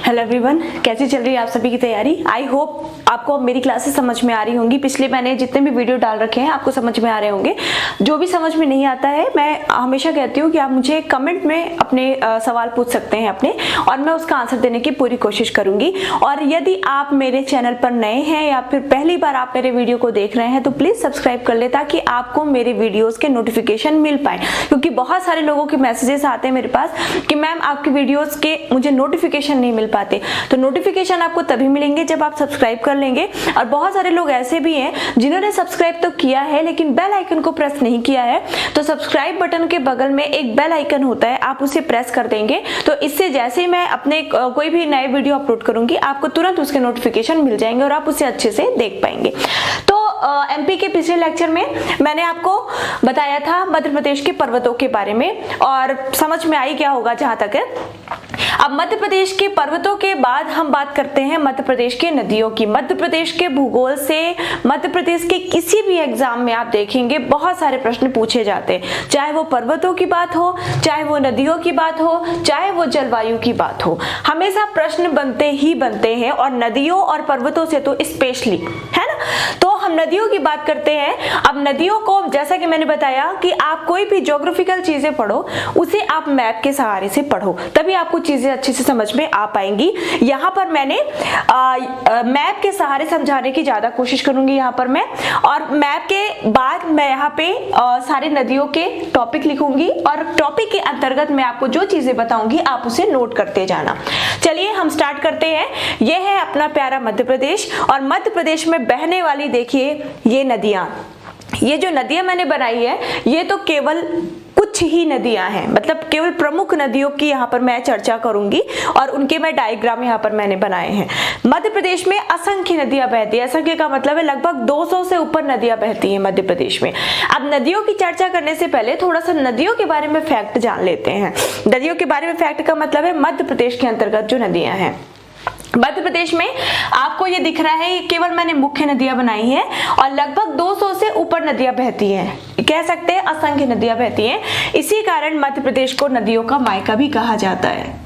Hello everyone, कैसी चल रही है आप सभी की तैयारी। आई होप आपको मेरी क्लासेस समझ में आ रही होंगी। पिछले मैंने जितने भी वीडियो डाल रखे हैं आपको समझ में आ रहे होंगे। जो भी समझ में नहीं आता है, मैं हमेशा कहती हूँ कि आप मुझे कमेंट में अपने सवाल पूछ सकते हैं अपने, और मैं उसका आंसर देने की पूरी कोशिश करूंगी। और यदि आप मेरे चैनल पर नए हैं या फिर पहली बार आप मेरे वीडियो को देख रहे हैं तो प्लीज सब्सक्राइब कर ले, ताकि आपको मेरे वीडियोस के नोटिफिकेशन मिल पाए। क्योंकि बहुत सारे लोगों के मैसेजेस आते हैं मेरे पास कि मैम आपके वीडियोस के मुझे नोटिफिकेशन नहीं मिल पाते। तो नोटिफिकेशन आपको तभी मिलेंगे जब आप सब्सक्राइब कर लेंगे। और बहुत सारे लोग ऐसे भी हैं जिन्होंने सब्सक्राइब तो किया है लेकिन बेल आइकन को प्रेस नहीं किया है। तो सब्सक्राइब बटन के बगल में एक बेल आइकन होता है, आप उसे प्रेस कर देंगे तो इससे जैसे ही मैं अपने कोई भी नए वीडियो अपलोड करूंगी आपको तुरंत उसके नोटिफिकेशन मिल जाएंगे और आप उसे अच्छे से देख पाएंगे। तो एमपी के पिछले लेक्चर में मैंने आपको बताया था मध्य प्रदेश के पर्वतों के बारे में, और समझ में आई क्या होगा जहां तक है। अब मध्य प्रदेश के पर्वतों के बाद हम बात करते हैं मध्य प्रदेश के नदियों की। मध्य प्रदेश के भूगोल से मध्य प्रदेश के किसी भी एग्जाम में आप देखेंगे बहुत सारे प्रश्न पूछे जाते हैं, चाहे वो पर्वतों की बात हो, चाहे वो नदियों की बात हो, चाहे वो जलवायु की बात हो, हमेशा प्रश्न बनते ही बनते हैं। और नदियों और पर्वतों से तो स्पेशली, है ना। तो हम नदियों की बात करते हैं। अब नदियों को, जैसा कि मैंने बताया कि आप कोई भी ज्योग्राफिकल चीजें पढ़ो उसे आप मैप के सहारे से पढ़ो, तभी आपको चीजें अच्छे से समझ में आ पाएंगी। यहाँ पर मैंने मैप के सहारे समझाने की ज्यादा कोशिश करूंगी यहाँ पर मैं, और मैप के बाद मैं यहाँ पे सारी नदियों के टॉपिक लिखूंगी और टॉपिक के अंतर्गत मैं आपको जो चीजें बताऊंगी आप उसे नोट करते जाना। चलिए हम स्टार्ट करते हैं। यह है अपना प्यारा मध्य प्रदेश, और मध्य प्रदेश में बहने वाली देखिए ये नदियां, ये जो नदियां मैंने बनाई है ये तो केवल कुछ ही नदियां हैं, मतलब केवल प्रमुख नदियों की यहाँ पर मैं चर्चा करूंगी और उनके मैं डायग्राम यहाँ पर मैंने बनाए हैं। मध्य प्रदेश में असंख्य नदियां बहती है। असंख्य का मतलब है लगभग 200 से ऊपर नदियां बहती हैं मध्य प्रदेश में। अब नदियों की चर्चा करने से पहले थोड़ा सा नदियों के बारे में फैक्ट जान लेते हैं। नदियों के बारे में फैक्ट का मतलब है मध्य प्रदेश के अंतर्गत जो नदियां हैं। मध्य प्रदेश में आपको ये दिख रहा है, केवल मैंने मुख्य नदियां बनाई हैं और लगभग 200 से ऊपर नदियां बहती हैं, कह सकते हैं असंख्य नदियां बहती हैं। इसी कारण मध्य प्रदेश को नदियों का मायका भी कहा जाता है।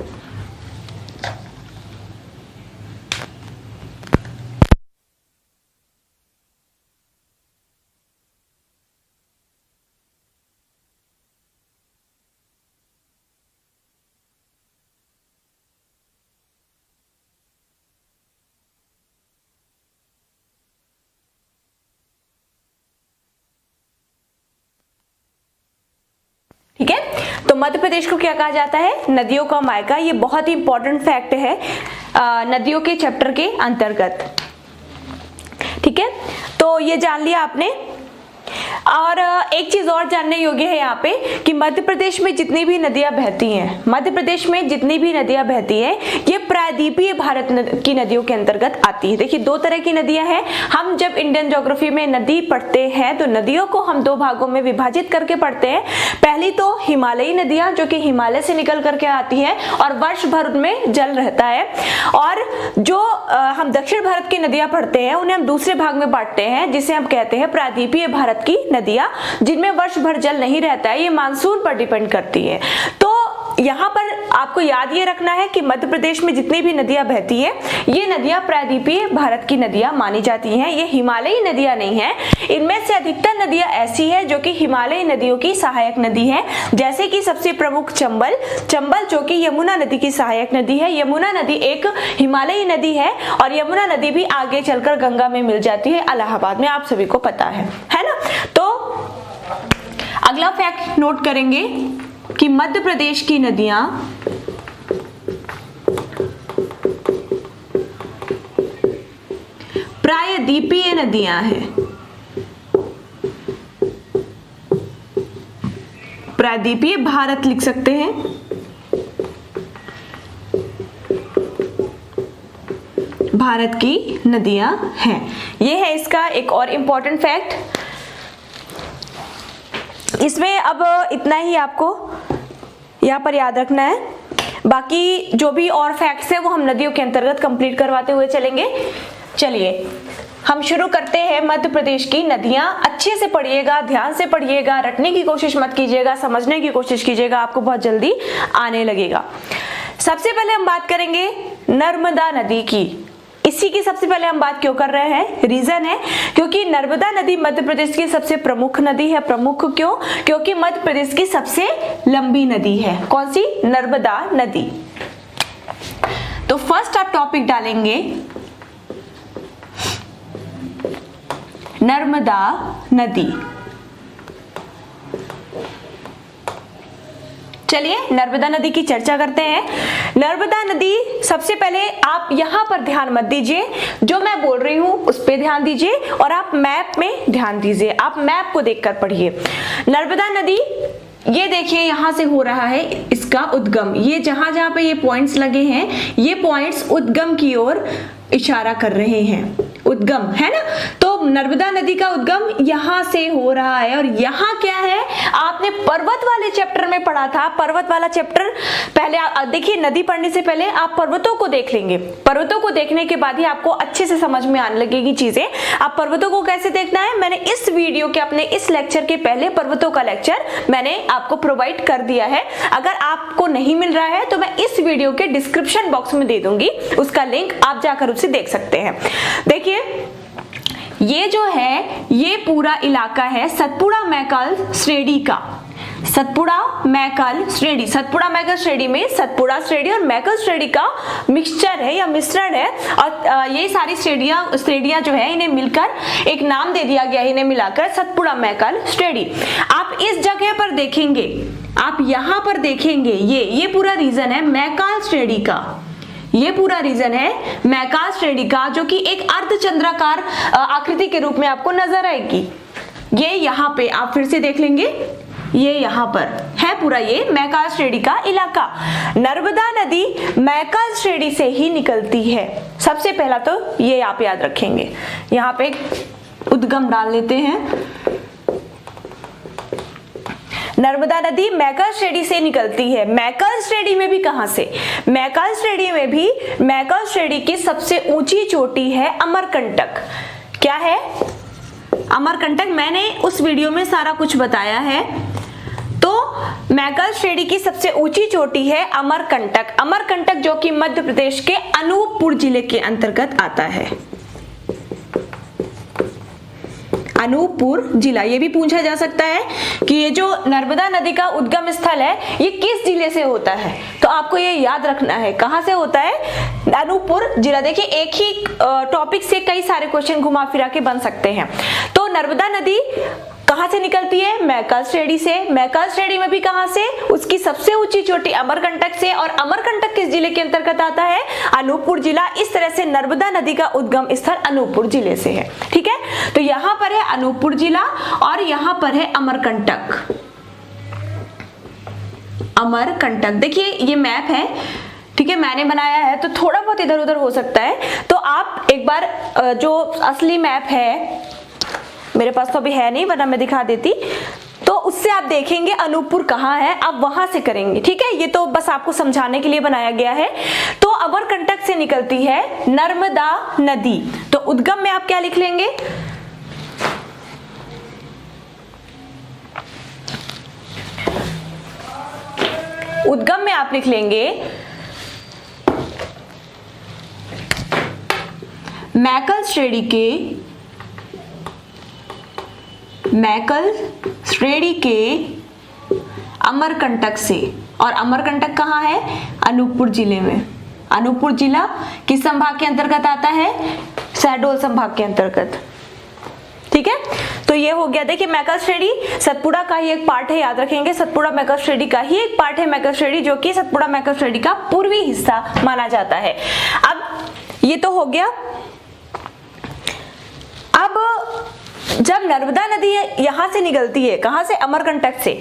ठीक है, तो मध्य प्रदेश को क्या कहा जाता है? नदियों का मायका। ये बहुत ही इंपॉर्टेंट फैक्ट है नदियों के चैप्टर के अंतर्गत। ठीक है, तो ये जान लिया आपने। और एक चीज और जानने योग्य है यहाँ पे कि मध्य प्रदेश में जितनी भी नदियां बहती हैं, मध्य प्रदेश में जितनी भी नदियां बहती हैं ये प्रायद्वीपीय भारत की नदियों के अंतर्गत आती है। देखिए दो तरह की नदियां हैं। हम जब इंडियन ज्योग्राफी में नदी पढ़ते हैं तो नदियों को हम दो भागों में विभाजित करके पढ़ते हैं। पहली तो हिमालयी नदियां जो कि हिमालय से निकल करके आती है और वर्ष भर उनमें जल रहता है, और जो हम दक्षिण भारत की नदियां पढ़ते हैं उन्हें हम दूसरे भाग में बांटते हैं जिसे हम कहते हैं प्रायद्वीपीय भारत की नदियां, जिनमें वर्ष भर जल नहीं रहता है, ये मानसून पर डिपेंड करती है। तो यहाँ पर आपको याद ये रखना है कि मध्य प्रदेश में जितनी भी नदियां बहती है ये नदियां प्रायद्वीपीय भारत की नदियां मानी जाती हैं। ये हिमालयी नदियां नहीं है। इनमें से अधिकतर नदियां ऐसी है जो कि हिमालयी नदियों की सहायक नदी है, जैसे कि सबसे प्रमुख चंबल जो कि यमुना नदी की सहायक नदी है। यमुना नदी एक हिमालयी नदी है और यमुना नदी भी आगे चलकर गंगा में मिल जाती है इलाहाबाद में, आप सभी को पता है ना। तो अगला फैक्ट नोट करेंगे कि मध्य प्रदेश की नदियां प्रायद्वीपीय नदियां हैं। प्रायद्वीपीय भारत लिख सकते हैं। भारत की नदियां हैं। यह है इसका एक और इंपॉर्टेंट फैक्ट। इसमें अब इतना ही आपको यहाँ पर याद रखना है। बाकी जो भी और फैक्ट्स है वो हम नदियों के अंतर्गत कंप्लीट करवाते हुए चलेंगे। चलिए हम शुरू करते हैं मध्य प्रदेश की नदियां। अच्छे से पढ़िएगा, ध्यान से पढ़िएगा, रटने की कोशिश मत कीजिएगा, समझने की कोशिश कीजिएगा, आपको बहुत जल्दी आने लगेगा। सबसे पहले हम बात करेंगे नर्मदा नदी की। इसी की सबसे पहले हम बात क्यों कर रहे हैं? रीजन है क्योंकि नर्मदा नदी मध्य प्रदेश की सबसे प्रमुख नदी है। प्रमुख क्यों? क्योंकि मध्य प्रदेश की सबसे लंबी नदी है। कौन सी? नर्मदा नदी। तो फर्स्ट आप टॉपिक डालेंगे नर्मदा नदी। चलिए नर्मदा नदी की चर्चा करते हैं। नर्मदा नदी, सबसे पहले आप यहां पर ध्यान मत दीजिए, जो मैं बोल रही हूं उस पे ध्यान दीजिए और आप मैप में ध्यान दीजिए। आप मैप को देखकर पढ़िए। नर्मदा नदी, ये देखिए यहां से हो रहा है इसका उद्गम। ये जहां जहां पे ये पॉइंट्स लगे हैं, ये पॉइंट्स उद्गम की ओर इशारा कर रहे हैं। उद्गम है ना, तो नर्मदा नदी का उद्गम यहां से हो रहा है। और यहां क्या है, आपने पर्वत वाले चैप्टर में पढ़ा था। पर्वत वाला चैप्टर पहले देखिए, नदी पढ़ने से पहले आप पर्वतों को देख लेंगे। पर्वतों को देखने के बाद ही आपको अच्छे से समझ में आने लगेगी चीजें। आप पर्वतों को कैसे देखना है, मैंने इस वीडियो के अपने इस लेक्चर के पहले पर्वतों का लेक्चर मैंने आपको प्रोवाइड कर दिया है। अगर आपको नहीं मिल रहा है तो मैं इस वीडियो के डिस्क्रिप्शन बॉक्स में दे दूंगी, उसका लिंक आप जाकर उसे देख सकते हैं। देखिए ये जो है, ये पूरा इलाका है सतपुड़ा मैकाल श्रेणी का। सतपुड़ा मैकाल श्रेणी, सतपुड़ा मैकाल श्रेणी में सतपुड़ा श्रेणी और मैकाल श्रेणी का मिक्सचर है या मिश्रण है। और ये सारी श्रेणियां जो है, इन्हें मिलकर एक नाम दे दिया गया है, इन्हें मिलाकर सतपुड़ा मैकाल श्रेणी। आप इस जगह पर देखेंगे, आप यहां पर देखेंगे, ये पूरा रीजन है मैकाल श्रेणी का। ये पूरा रीजन है मैकाल श्रेणी का, जो कि एक अर्धचंद्राकार आकृति के रूप में आपको नजर आएगी। ये यहाँ पे आप फिर से देख लेंगे, ये यहाँ पर है पूरा ये मैकाल श्रेणी का इलाका। नर्मदा नदी मैकाल श्रेणी से ही निकलती है। सबसे पहला तो ये आप याद रखेंगे। यहाँ पे उद्गम डाल लेते हैं। नर्मदा नदी मैकाल श्रेणी से निकलती है। मैकाल श्रेणी में भी कहां से? मैकाल श्रेणी में भी मैकाल श्रेणी की सबसे ऊंची चोटी है अमरकंटक। क्या है? अमरकंटक। मैंने उस वीडियो में सारा कुछ बताया है। तो मैकाल श्रेणी की सबसे ऊंची चोटी है अमरकंटक। अमरकंटक जो कि मध्य प्रदेश के अनूपपुर जिले के अंतर्गत आता है। अनूपपुर जिला। ये भी पूछा जा सकता है कि ये जो नर्मदा नदी का उद्गम स्थल है, ये किस जिले से होता है, तो आपको ये याद रखना है कहां से होता है, अनूपपुर जिला। देखिए एक ही टॉपिक से कई सारे क्वेश्चन घुमा फिरा के बन सकते हैं। तो नर्मदा नदी कहां से निकलती है? मैकाल श्रेणी से। मैकाल श्रेणी में भी कहां से? उसकी सबसे ऊंची चोटी अमरकंटक से। और अमरकंटक किस जिले के अंतर्गत आता है? अनूपपुर जिला। इस तरह से नर्मदा नदी का उद्गम स्थल अनूपपुर जिले से है। ठीक है, तो यहां पर है अनूपपुर जिला और यहां पर है अमरकंटक। अमरकंटक, देखिए ये मैप है, ठीक है, मैंने बनाया है, तो थोड़ा बहुत इधर उधर हो सकता है। तो आप एक बार जो असली मैप है, मेरे पास तो अभी है नहीं, वरना मैं दिखा देती, तो उससे आप देखेंगे अनूपपुर कहाँ है, आप वहां से करेंगे। ठीक है, ये तो बस आपको समझाने के लिए बनाया गया है। तो अमरकंटक से निकलती है नर्मदा नदी। तो उद्गम में आप क्या लिख लेंगे? उद्गम में आप लिख लेंगे मैकाल श्रेणी के, मैकाल श्रेणी के अमरकंटक से। और अमरकंटक कहाँ है? अनूपपुर जिले में। अनूपपुर जिला किस संभाग के अंतर्गत आता है? शहडोल संभाग के अंतर्गत। ठीक है, तो ये हो गया। देखिए मैकाल श्रेणी सतपुड़ा का ही एक पार्ट है, याद रखेंगे, सतपुड़ा मैकाल श्रेणी का ही एक पार्ट है मैकाल श्रेणी, जो कि सतपुड़ा मैकाल श्रेणी का पूर्वी हिस्सा माना जाता है। अब ये तो हो गया। अब जब नर्मदा नदी यहां से निकलती है, कहां से? अमरकंटक से,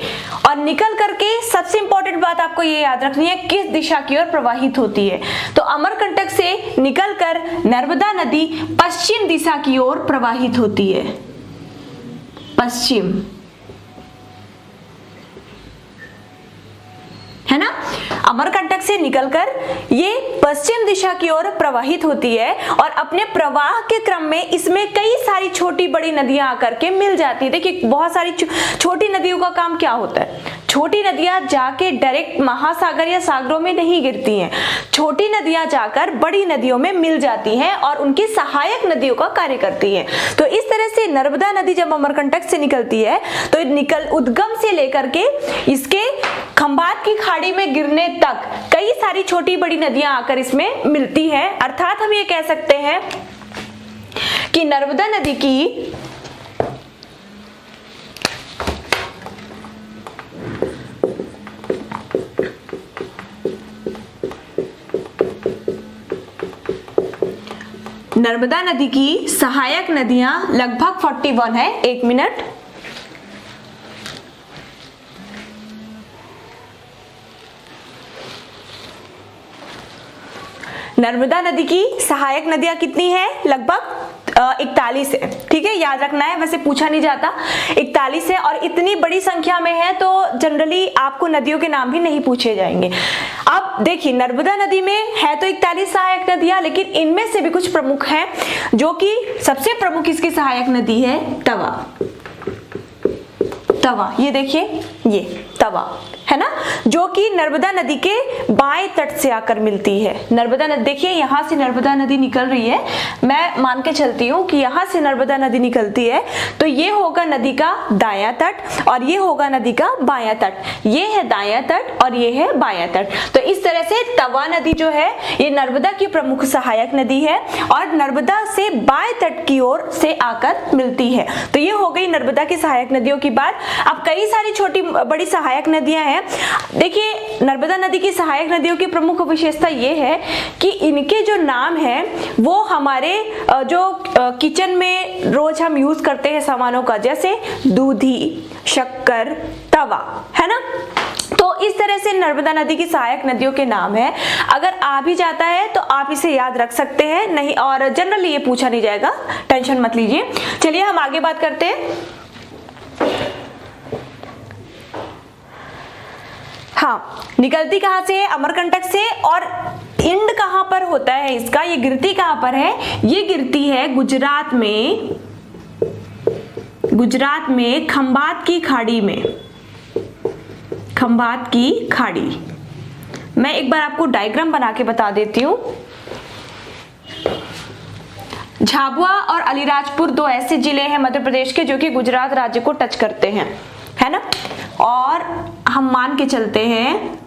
और निकल करके सबसे इंपॉर्टेंट बात आपको ये याद रखनी है, किस दिशा की ओर प्रवाहित होती है। तो अमरकंटक से निकलकर नर्मदा नदी पश्चिम दिशा की ओर प्रवाहित होती है। पश्चिम, है ना, अमरकंटक से निकलकर ये पश्चिम दिशा की ओर प्रवाहित होती है। और अपने प्रवाह के क्रम में इसमें कई सारी छोटी बड़ी नदियां आकर के मिल जाती है। देखिए बहुत सारी छोटी नदियों का काम क्या होता है? छोटी नदियां जाके डायरेक्ट महासागर या सागरों में नहीं गिरती हैं, छोटी नदियां जाकर बड़ी नदियों में मिल जाती हैं और उनकी सहायक नदियों का कार्य करती हैं। तो इस तरह से नर्मदा नदी जब अमरकंटक से निकलती है तो उद्गम से लेकर के इसके खंभात की खाड़ी में गिरने तक कई सारी छोटी बड़ी नदियां आकर इसमें मिलती हैं। अर्थात हम ये कह सकते हैं कि नर्मदा नदी की सहायक नदियां लगभग 41 है। 1 मिनट। नर्मदा नदी की सहायक नदियां कितनी है? लगभग 41 है। ठीक है, याद रखना है, वैसे पूछा नहीं जाता। 41 है और इतनी बड़ी संख्या में है तो जनरली आपको नदियों के नाम भी नहीं पूछे जाएंगे। अब देखिए, नर्मदा नदी में है तो 41 सहायक नदियां, लेकिन इनमें से भी कुछ प्रमुख हैं, जो कि सबसे प्रमुख इसकी सहायक नदी है तवा। तवा, ये देखिए, ये तवा है ना, जो कि नर्मदा नदी के बाएं तट से आकर मिलती है। नर्मदा नदी, देखिए यहां से नर्मदा नदी निकल रही है, मैं मान के चलती हूँ कि यहां से नर्मदा नदी निकलती है, तो ये होगा नदी का दायां तट और ये होगा नदी का बायां तट। ये है दायां तट और ये है बायां तट। तो इस तरह से तवा नदी जो है ये नर्मदा की प्रमुख सहायक नदी है और नर्मदा से बाएं तट की ओर से आकर मिलती है। तो ये हो गई नर्मदा की सहायक नदियों की बात। अब कई सारी छोटी बड़ी सहायक नदियां हैं। देखिए, नर्मदा नदी की सहायक नदियों की प्रमुख विशेषता ये है कि इनके जो नाम है वो हमारे जो किचन में रोज हम यूज करते हैं सामानों का, जैसे दूधी, शक्कर, तवा, है ना। तो इस तरह से नर्मदा नदी की सहायक नदियों के नाम है। अगर आ भी जाता है तो आप इसे याद रख सकते हैं, नहीं और जनरली ये पूछा नहीं जाएगा, टेंशन मत लीजिए। चलिए हम आगे बात करते हैं। हाँ, निकलती कहां से है? अमरकंटक से। और इंड कहां पर होता है इसका? ये गिरती कहां पर है? ये गिरती है गुजरात में, गुजरात में खंभात की खाड़ी में, खंभात की खाड़ी। मैं एक बार आपको डायग्राम बना के बता देती हूं। झाबुआ और अलीराजपुर दो ऐसे जिले हैं मध्य प्रदेश के जो कि गुजरात राज्य को टच करते हैं, है ना। और हम मान के चलते हैं,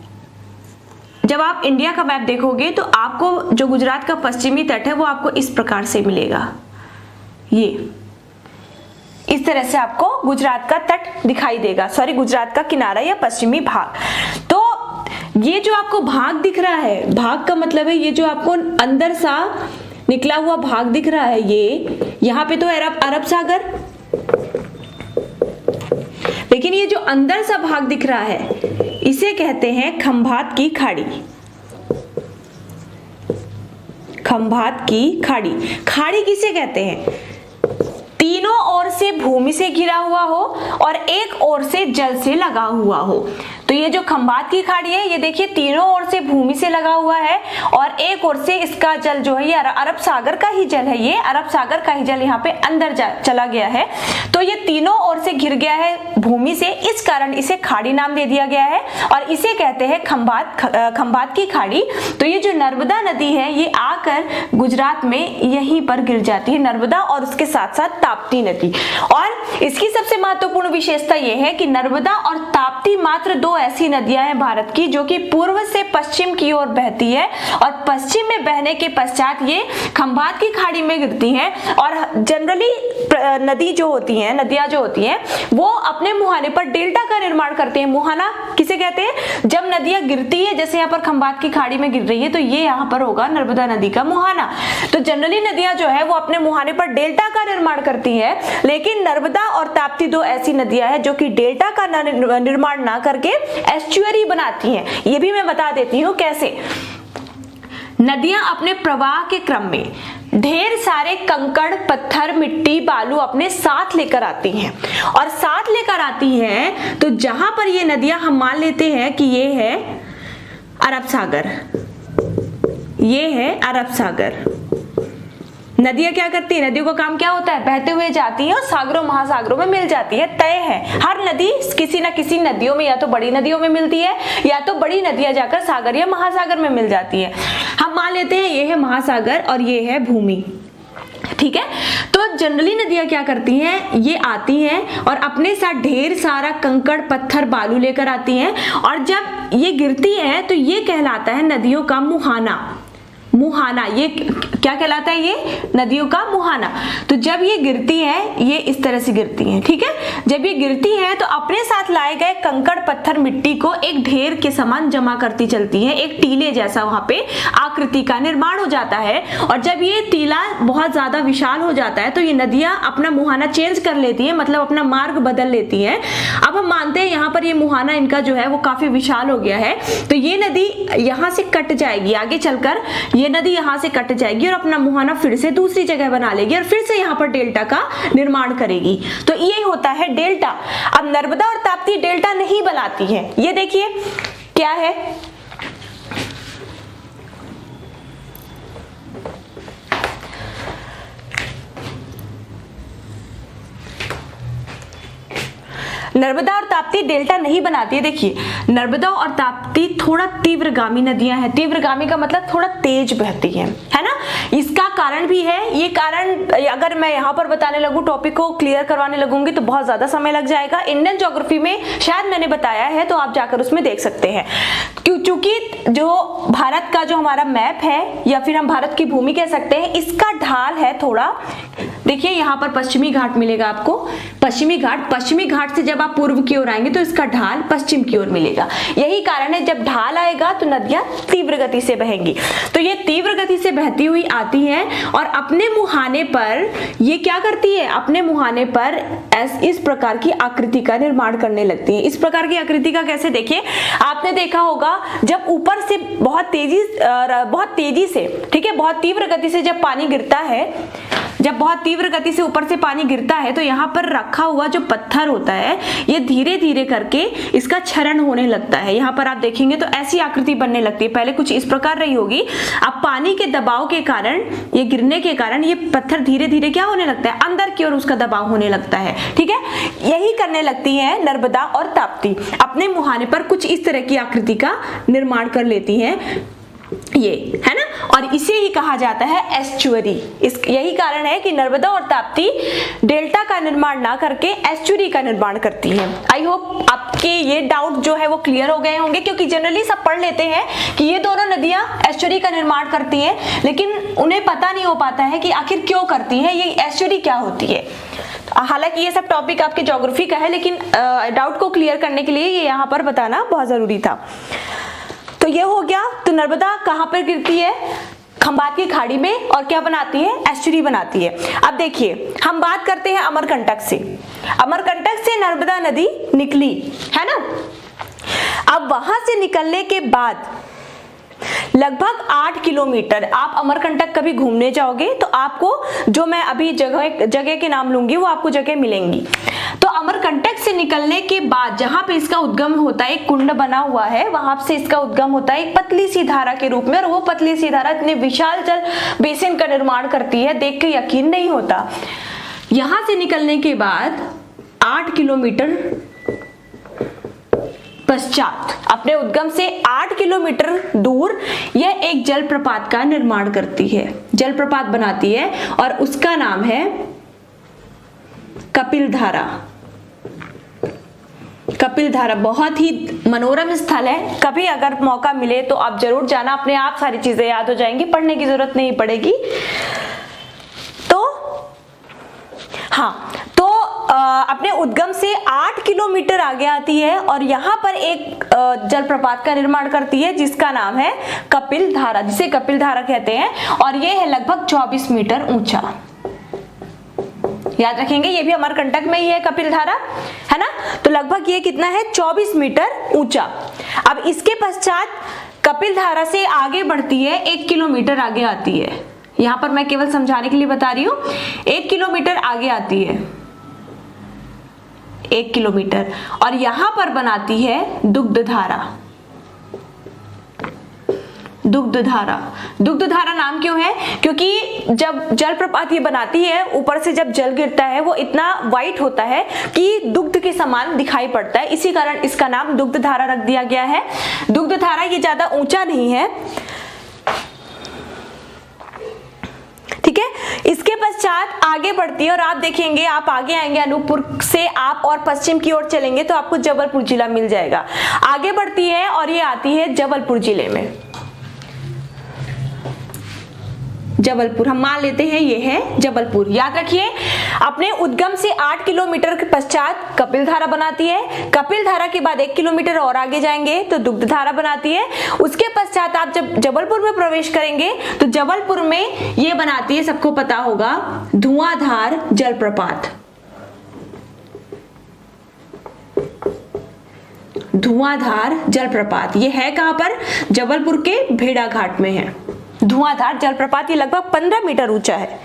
जब आप इंडिया का मैप देखोगे तो आपको जो गुजरात का पश्चिमी तट है वो आपको इस प्रकार से मिलेगा। ये इस तरह से आपको गुजरात का तट दिखाई देगा, सॉरी गुजरात का किनारा या पश्चिमी भाग। तो ये जो आपको भाग दिख रहा है, भाग का मतलब है ये जो आपको अंदर सा निकला हुआ भाग दिख रहा है, ये यहाँ पे तो अरब सागर, लेकिन ये जो अंदर सा भाग दिख रहा है इसे कहते हैं खंभात की खाड़ी। खंभात की खाड़ी, खाड़ी किसे कहते हैं? तीनों ओर से भूमि से घिरा हुआ हो और एक ओर से जल से लगा हुआ हो। तो ये जो खंभात की खाड़ी है, ये देखिए तीनों ओर से भूमि से लगा हुआ है और एक ओर से इसका जल जो है ये अरब सागर का ही जल है, ये अरब सागर का ही जल यहाँ पे अंदर चला गया है। तो ये तीनों ओर से घिर गया है भूमि से, इस कारण इसे खाड़ी नाम दे दिया गया है और इसे कहते हैं खंभात की खाड़ी। तो ये जो नर्मदा नदी है ये आकर गुजरात में यहीं पर गिर जाती है, नर्मदा और उसके साथ साथ ताप्ती नदी। और इसकी सबसे महत्वपूर्ण विशेषता यह है कि नर्मदा और ताप्ती मात्र दो ऐसी नदियां हैं भारत की जो कि पूर्व से पश्चिम की ओर बहती है और पश्चिम में बहने के पश्चात ये खंभात की खाड़ी में गिरती हैं। और जनरली नदी जो होती है, नदियां जो होती हैं वो अपने मुहाने पर डेल्टा का निर्माण करते हैं। मुहाना किसे कहते हैं? जब नदियां गिरती है, जैसे यहाँ पर खंभात की खाड़ी में गिर रही है तो ये यहाँ पर होगा नर्मदा नदी का मुहाना। तो जनरली नदियां जो है वो अपने मुहाने पर डेल्टा का निर्माण करती है, लेकिन नर्मदा और ताप्ती दो ऐसी नदियां हैं जो कि डेल्टा का निर्माण ना करके एस्चुअरी बनाती हैं। ये भी मैं बता देती हूँ कैसे। नदियां अपने प्रवाह के क्रम में ढेर सारे कंकड़, पत्थर, मिट्टी, बालू अपने साथ लेकर आती हैं और साथ लेकर आती हैं तो जहां पर ये नदियां हम मान लेते हैं कि ये है अरब सागर, ये है अरब सागर, नदियां क्या करती है, नदियों का काम क्या होता है, बहते हुए जाती है और सागरों महासागरों में मिल जाती है, तय है। हर नदी किसी न किसी नदियों में, या तो बड़ी नदियों में मिलती है या तो बड़ी नदियां जाकर सागर या महासागर में मिल जाती है। हम मान लेते हैं ये है महासागर और ये है भूमि, ठीक है। तो जनरली नदियां क्या करती हैं, ये आती हैं और अपने साथ ढेर सारा कंकड़ पत्थर बालू लेकर आती हैं, और जब ये गिरती हैं तो ये कहलाता है नदियों का मुहाना। मुहाना ये क्या कहलाता है, ये नदियों का मुहाना। तो जब ये गिरती है, ये इस तरह से गिरती हैं, ठीक है। जब ये गिरती हैं तो अपने साथ लाए गए कंकड़ पत्थर मिट्टी को एक ढेर के समान जमा करती चलती हैं, एक टीले जैसा वहां पे आकृति का निर्माण हो जाता है। और जब ये टीला बहुत ज्यादा विशाल हो जाता है तो ये नदियां अपना मुहाना चेंज कर लेती हैं, मतलब अपना मार्ग बदल लेती हैं। अब हम मानते हैं यहाँ पर ये मुहाना इनका जो है वो काफी विशाल हो गया है, तो ये नदी यहाँ से कट जाएगी, आगे चलकर ये नदी यहां से कट जाएगी और अपना मुहाना फिर से दूसरी जगह बना लेगी और फिर से यहां पर डेल्टा का निर्माण करेगी। तो ये होता है डेल्टा। अब नर्मदा और ताप्ती डेल्टा नहीं बनाती है, ये देखिए क्या है, नर्मदा और ताप्ती डेल्टा नहीं बनाती है। देखिए नर्मदा और ताप्ती थोड़ा तीव्रगामी नदियां हैं, तीव्रगामी का मतलब थोड़ा तेज बहती है ना। इसका कारण भी है, ये कारण अगर मैं यहाँ पर बताने लगूं, टॉपिक को क्लियर करवाने लगूंगी तो बहुत ज्यादा समय लग जाएगा। इंडियन ज्योग्राफी में शायद मैंने बताया है, तो आप जाकर उसमें देख सकते हैं। क्योंकि जो भारत का जो हमारा मैप है, या फिर हम भारत की भूमि कह सकते हैं, इसका ढाल है थोड़ा, देखिए यहाँ पर पश्चिमी घाट मिलेगा आपको, पश्चिमी घाट से जब आप पूर्व की ओर आएंगे तो इसका ढाल पश्चिम की ओर मिलेगा। यही कारण है जब ढाल आएगा तो नदियां तीव्र गति से बहेंगी। तो ये तीव्र गति से बहती हुई आती हैं और अपने मुहाने पर ये क्या करती है, अपने मुहाने पर इस प्रकार की आकृति का निर्माण करने लगती है। इस प्रकार की आकृति का कैसे, देखिए आपने देखा होगा जब ऊपर से बहुत तेजी से, ठीक है, बहुत तीव्र गति से जब पानी गिरता है, जब बहुत तीव्र गति से ऊपर से पानी गिरता है तो यहाँ पर रखा हुआ जो पत्थर होता है ये धीरे धीरे करके इसका क्षरण होने लगता है। यहाँ पर आप देखेंगे तो ऐसी आकृति बनने लगती है, पहले कुछ इस प्रकार रही होगी, अब पानी के दबाव के कारण, ये गिरने के कारण ये पत्थर धीरे धीरे क्या होने लगता है, अंदर की ओर उसका दबाव होने लगता है, ठीक है। यही करने लगती है नर्मदा और ताप्ती, अपने मुहाने पर कुछ इस तरह की आकृति का निर्माण कर लेती हैं, ये है ना, और इसे ही कहा जाता है एस्चुअरी। यही कारण है कि नर्मदा और ताप्ती डेल्टा का निर्माण ना करके एस्चुअरी का निर्माण करती हैं। आई होप आपके ये डाउट जो है वो क्लियर हो गए होंगे, क्योंकि जनरली सब पढ़ लेते हैं कि ये दोनों नदियां एस्चुअरी का निर्माण करती हैं, लेकिन उन्हें पता नहीं हो पाता है कि आखिर क्यों करती है, ये एस्चुअरी क्या होती है। हालांकि ये सब टॉपिक आपके ज्योग्राफी का है, लेकिन डाउट को क्लियर करने के लिए ये यहाँ पर बताना बहुत जरूरी था। तो ये हो गया। तो नर्मदा कहाँ पर गिरती है, खंबात की खाड़ी में, और क्या बनाती है, एस्चुरी बनाती है। अब देखिए हम बात करते हैं अमरकंटक से। अमरकंटक से नर्मदा नदी निकली है ना। अब वहां से निकलने के बाद लगभग 8 किलोमीटर, आप अमरकंटक कभी घूमने जाओगे तो आपको, जो मैं अभी जगह के नाम लूंगी वो आपको जगह मिलेंगी। तो अमरकंटक से निकलने के बाद जहां पे इसका उद्गम होता है, एक कुंड बना हुआ है, वहां से इसका उद्गम होता है एक पतली सी धारा के रूप में, और वो पतली सी धारा इतने विशाल जल बेसिन का निर्माण करती है, देख के यकीन नहीं होता। यहां से निकलने के बाद 8 किलोमीटर पश्चात, अपने उद्गम से 8 किलोमीटर दूर यह एक जलप्रपात का निर्माण करती है, जलप्रपात बनाती है, और उसका नाम है कपिलधारा। कपिलधारा बहुत ही मनोरम स्थल है, कभी अगर मौका मिले तो आप जरूर जाना, अपने आप सारी चीजें याद हो जाएंगी, पढ़ने की जरूरत नहीं पड़ेगी। तो हाँ, तो अपने उद्गम से 8 किलोमीटर आगे आती है और यहाँ पर एक जलप्रपात का निर्माण करती है जिसका नाम है कपिलधारा, जिसे कपिलधारा कहते हैं, और ये है लगभग 24 मीटर ऊंचा। याद रखेंगे, ये भी अमरकंटक में ही है कपिलधारा, है ना। तो लगभग ये कितना है, 24 मीटर ऊंचा। अब इसके पश्चात कपिलधारा से आगे बढ़ती है, 1 किलोमीटर आगे आती है। यहाँ पर मैं केवल समझाने के लिए बता रही हूँ, 1 किलोमीटर आगे आती है, 1 किलोमीटर, और यहां पर बनाती है दुग्धधारा। दुग्धधारा। दुग्धधारा नाम क्यों है? क्योंकि जब जलप्रपात ये बनाती है, ऊपर से जब जल गिरता है वो इतना वाइट होता है कि दुग्ध के समान दिखाई पड़ता है, इसी कारण इसका नाम दुग्धधारा रख दिया गया है। दुग्धधारा ये ज्यादा ऊंचा नहीं है, ठीक है। इसके पश्चात आगे बढ़ती है और आप देखेंगे, आप आगे आएंगे अनूपपुर से आप और पश्चिम की ओर चलेंगे तो आपको जबलपुर जिला मिल जाएगा। आगे बढ़ती है और ये आती है जबलपुर जिले में। जबलपुर हम मान लेते हैं ये है जबलपुर। याद रखिए, अपने उद्गम से 8 किलोमीटर के पश्चात कपिलधारा बनाती है। कपिलधारा के बाद 1 किलोमीटर और आगे जाएंगे तो दुग्धधारा बनाती है। उसके पश्चात आप जब जबलपुर में प्रवेश करेंगे तो जबलपुर में ये बनाती है, सबको पता होगा, धुआंधार जलप्रपात। धुआंधार जलप्रपात ये है कहां पर? जबलपुर के भेड़ाघाट में है धुआंधार जलप्रपात। ये लगभग 15 मीटर ऊंचा है।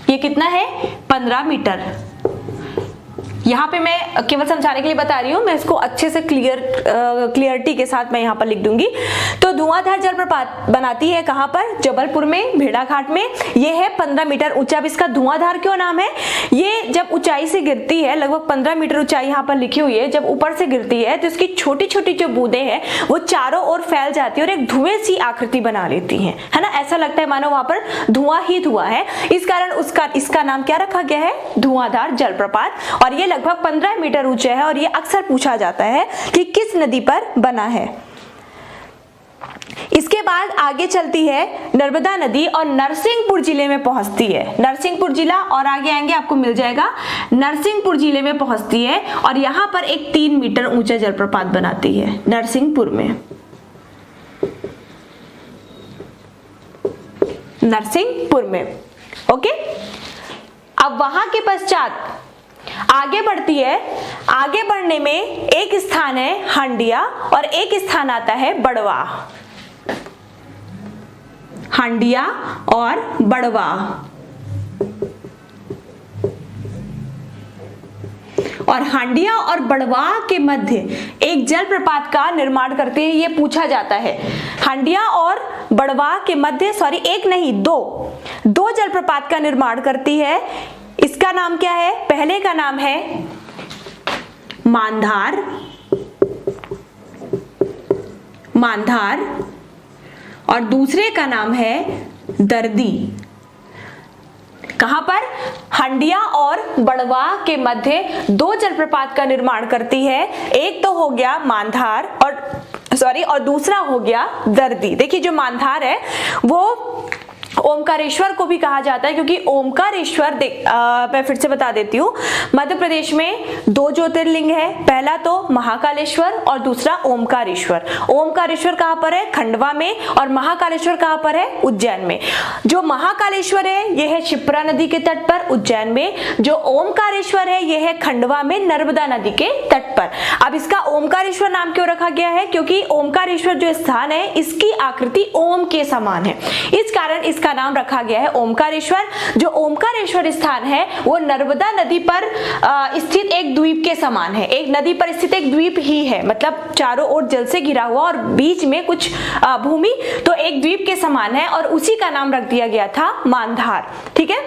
ये कितना है? 15 मीटर। यहाँ पे मैं केवल समझाने के लिए बता रही हूँ, मैं इसको अच्छे से क्लियरिटी के साथ मैं यहाँ पर लिख दूंगी। तो धुआंधार जलप्रपात बनाती है कहाँ पर? जबलपुर में, भेड़ाघाट में। ये है 15 मीटर ऊंचा। अब इसका धुआंधार क्यों नाम है? ये जब ऊंचाई से गिरती है, लगभग 15 मीटर ऊंचाई यहाँ पर लिखी हुई है, जब ऊपर से गिरती है तो इसकी छोटी छोटी जो बूंदें हैं वो चारों ओर फैल जाती है और एक धुएं सी आकृति बना लेती है ना। ऐसा लगता है मानो वहां पर धुआं ही धुआं है। इस कारण इसका नाम क्या रखा गया है? धुआंधार जलप्रपात। और ये लगभग 15 मीटर ऊंचा है और ये अक्सर पूछा जाता है कि किस नदी पर बना है। इसके बाद आगे चलती है नर्मदा नदी और नरसिंहपुर जिले में पहुंचती है। नरसिंहपुर जिला और आगे आएंगे आपको मिल जाएगा। नरसिंहपुर जिले में पहुंचती है और यहां पर एक 3 मीटर ऊंचा जलप्रपात बनाती है नरसिंहपुर में। नरसिंहपुर में, ओके। अब वहां के पश्चात आगे बढ़ती है। आगे बढ़ने में एक स्थान है हंडिया और एक स्थान आता है बड़वा। हंडिया और बड़वा। और हंडिया और बड़वा के मध्य एक जलप्रपात का निर्माण करते हैं, ये पूछा जाता है। हंडिया और बड़वा के मध्य, सॉरी एक नहीं दो जलप्रपात का निर्माण करती है। इसका नाम क्या है? पहले का नाम है मांधार और दूसरे का नाम है दर्दी। कहां पर? हंडिया और बड़वा के मध्य 2 जलप्रपात का निर्माण करती है। एक तो हो गया मांधार और दूसरा हो गया दर्दी। देखिए जो मांधार है वो ओमकारेश्वर को भी कहा जाता है, क्योंकि ओमकारेश्वर मैं फिर से बता देती हूँ, मध्य प्रदेश में 2 ज्योतिर्लिंग है। पहला तो महाकालेश्वर और दूसरा ओमकारेश्वर। ओमकारेश्वर कहाँ पर है? खंडवा में। और महाकालेश्वर कहाँ पर है? उज्जैन में। जो महाकालेश्वर है यह है शिप्रा नदी के तट पर उज्जैन में। जो ओमकारेश्वर है यह है खंडवा में नर्मदा नदी के तट पर। अब इसका ओमकारेश्वर नाम क्यों रखा गया है? क्योंकि ओमकारेश्वर जो स्थान है इसकी आकृति ओम के समान है, इस कारण इसका नाम रखा गया है ओमकारेश्वर। जो ओमकारेश्वर स्थान है वो नर्मदा नदी पर स्थित एक द्वीप के समान है। एक नदी पर स्थित एक द्वीप ही है, मतलब चारों ओर जल से घिरा हुआ और बीच में कुछ भूमि, तो एक द्वीप के समान है और उसी का नाम रख दिया गया था मांधार। ठीक है,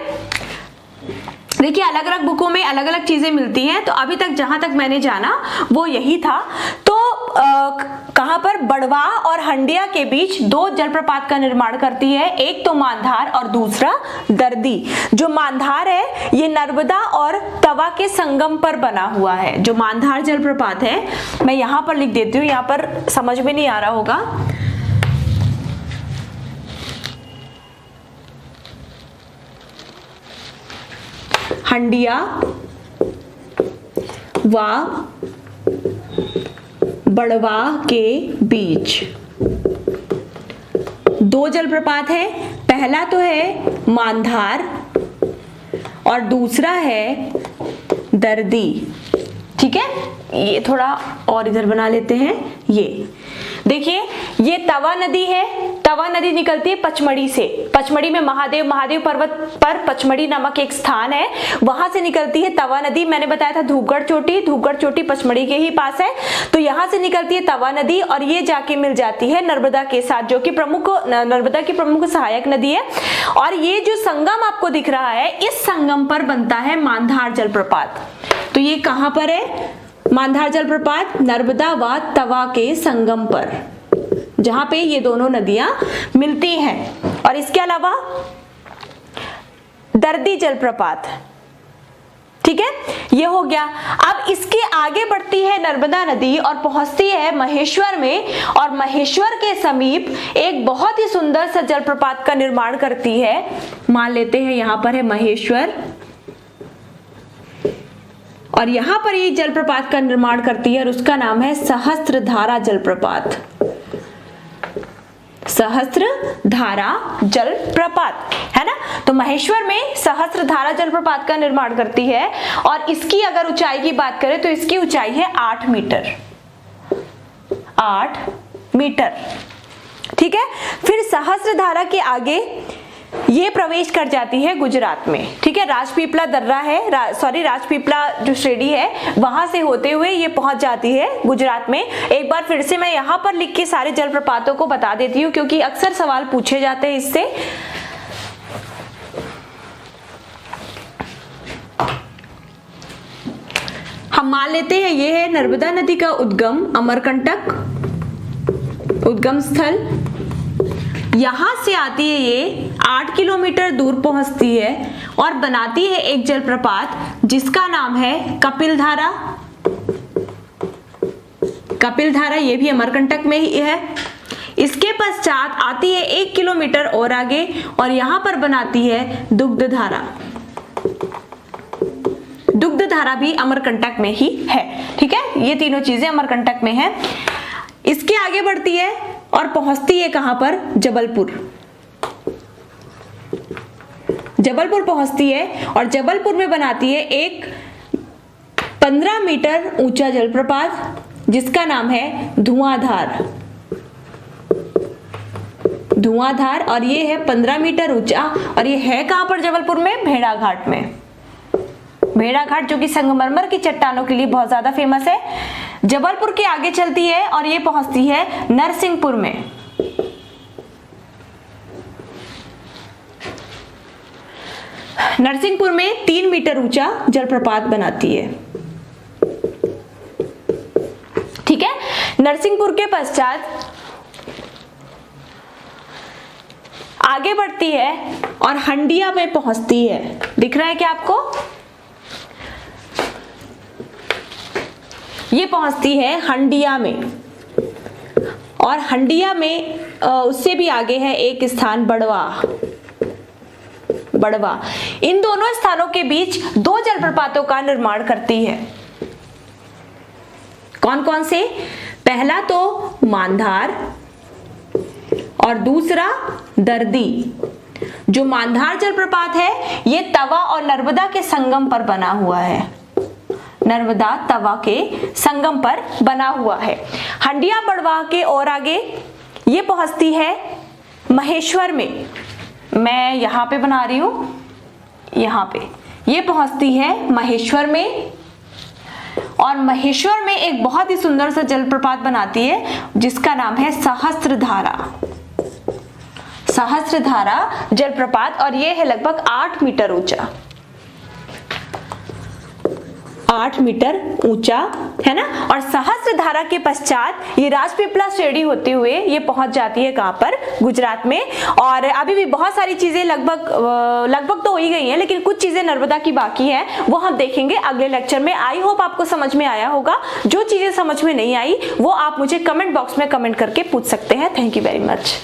देखिए अलग अलग बुकों में अलग अलग चीजें मिलती हैं, तो अभी तक जहां तक मैंने जाना वो यही था। तो कहां पर? बड़वा और हंडिया के बीच 2 जलप्रपात का निर्माण करती है, एक तो मांधार और दूसरा दर्दी। जो मांधार है ये नर्मदा और तवा के संगम पर बना हुआ है। जो मांधार जलप्रपात है, मैं यहां पर लिख देती हूँ, यहां पर समझ में नहीं आ रहा होगा। हंडिया व बड़वा के बीच 2 जलप्रपात है। पहला तो है मांधार और दूसरा है दर्दी। ठीक है, ये थोड़ा और इधर बना लेते हैं। ये देखिए, ये तवा नदी है। तवा नदी निकलती है पचमढ़ी से। पचमढ़ी में महादेव पर्वत पर पचमढ़ी नामक एक स्थान है, वहां से निकलती है तवा नदी। मैंने बताया था धूपगढ़ चोटी पचमढ़ी के ही पास है, तो यहां से निकलती है तवा नदी और ये जाके मिल जाती है नर्मदा के साथ, जो कि नर्मदा की प्रमुख सहायक नदी है। और ये जो संगम आपको दिख रहा है, इस संगम पर बनता है मांधार जलप्रपात। तो ये कहां पर है मांधार जलप्रपात? नर्मदा व तवा के संगम पर, जहां पे ये दोनों नदियां मिलती हैं। और इसके अलावा दर्दी जलप्रपात, ठीक है, ये हो गया। अब इसके आगे बढ़ती है नर्मदा नदी और पहुंचती है महेश्वर में, और महेश्वर के समीप एक बहुत ही सुंदर सा जलप्रपात का निर्माण करती है। मान लेते हैं यहां पर है महेश्वर, और यहां पर ये जलप्रपात का निर्माण करती है और उसका नाम है सहस्त्रधारा जलप्रपात। सहस्त्रधारा जलप्रपात है ना। तो महेश्वर में सहस्त्रधारा जलप्रपात का निर्माण करती है, और इसकी अगर ऊंचाई की बात करें तो इसकी ऊंचाई है 8 मीटर। 8 मीटर, ठीक है। फिर सहस्त्रधारा के आगे ये प्रवेश कर जाती है गुजरात में, ठीक है। राजपीपला दर्रा है, राजपीपला जो श्रेणी है, वहां से होते हुए ये पहुंच जाती है गुजरात में। एक बार फिर से मैं यहाँ पर लिख के सारे जलप्रपातों को बता देती हूँ, क्योंकि अक्सर सवाल पूछे जाते हैं इससे। हम मान लेते हैं ये है नर्मदा नदी का उद्गम, अमरकंटक उद्गम स्थल। यहां से आती है, ये 8 किलोमीटर दूर पहुंचती है और बनाती है एक जलप्रपात जिसका नाम है कपिलधारा। कपिलधारा ये भी अमरकंटक में ही है। इसके पश्चात आती है 1 किलोमीटर और आगे और यहां पर बनाती है दुग्धधारा। दुग्धधारा भी अमरकंटक में ही है, ठीक है। ये तीनों चीजें अमरकंटक में है। इसके आगे बढ़ती है और पहुंचती है कहां पर? जबलपुर। जबलपुर पहुंचती है और जबलपुर में बनाती है एक 15 मीटर ऊंचा जलप्रपात जिसका नाम है धुआंधार। धुआंधार, और ये है 15 मीटर ऊंचा, और ये है कहां पर? जबलपुर में भेड़ाघाट में। भेड़ाघाट जो कि संगमरमर की चट्टानों के लिए बहुत ज्यादा फेमस है। जबलपुर के आगे चलती है और ये पहुंचती है नरसिंहपुर में। नरसिंहपुर में 3 मीटर ऊंचा जलप्रपात बनाती है, ठीक है। नरसिंहपुर के पश्चात आगे बढ़ती है और हंडिया में पहुंचती है। दिख रहा है क्या आपको? ये पहुंचती है हंडिया में, और हंडिया में उससे भी आगे है एक स्थान बड़वा। बड़वा, इन दोनों स्थानों के बीच 2 जलप्रपातों का निर्माण करती है। कौन कौन से? पहला तो मांधार और दूसरा दर्दी। जो मांधार जलप्रपात है ये तवा और नर्मदा के संगम पर बना हुआ है। नर्मदा तवा के संगम पर बना हुआ है। हंडिया बड़वा के और आगे ये पहुंचती है महेश्वर में। मैं यहाँ पे बना रही हूँ, यहाँ पे ये पहुंचती है महेश्वर में, और महेश्वर में एक बहुत ही सुंदर सा जलप्रपात बनाती है जिसका नाम है सहस्त्रधारा। सहस्त्रधारा जलप्रपात, और ये है लगभग 8 मीटर ऊंचा। 8 मीटर ऊंचा है ना। और सहस्त्रधारा के पश्चात ये राजपीपला श्रेणी होते हुए ये पहुंच जाती है कहां पर? गुजरात में। और अभी भी बहुत सारी चीजें लगभग तो हो ही गई हैं, लेकिन कुछ चीजें नर्मदा की बाकी है, वो हम देखेंगे अगले लेक्चर में। आई होप आपको समझ में आया होगा। जो चीजें समझ में नहीं आई वो आप मुझे कमेंट बॉक्स में कमेंट करके पूछ सकते हैं। Thank you very much.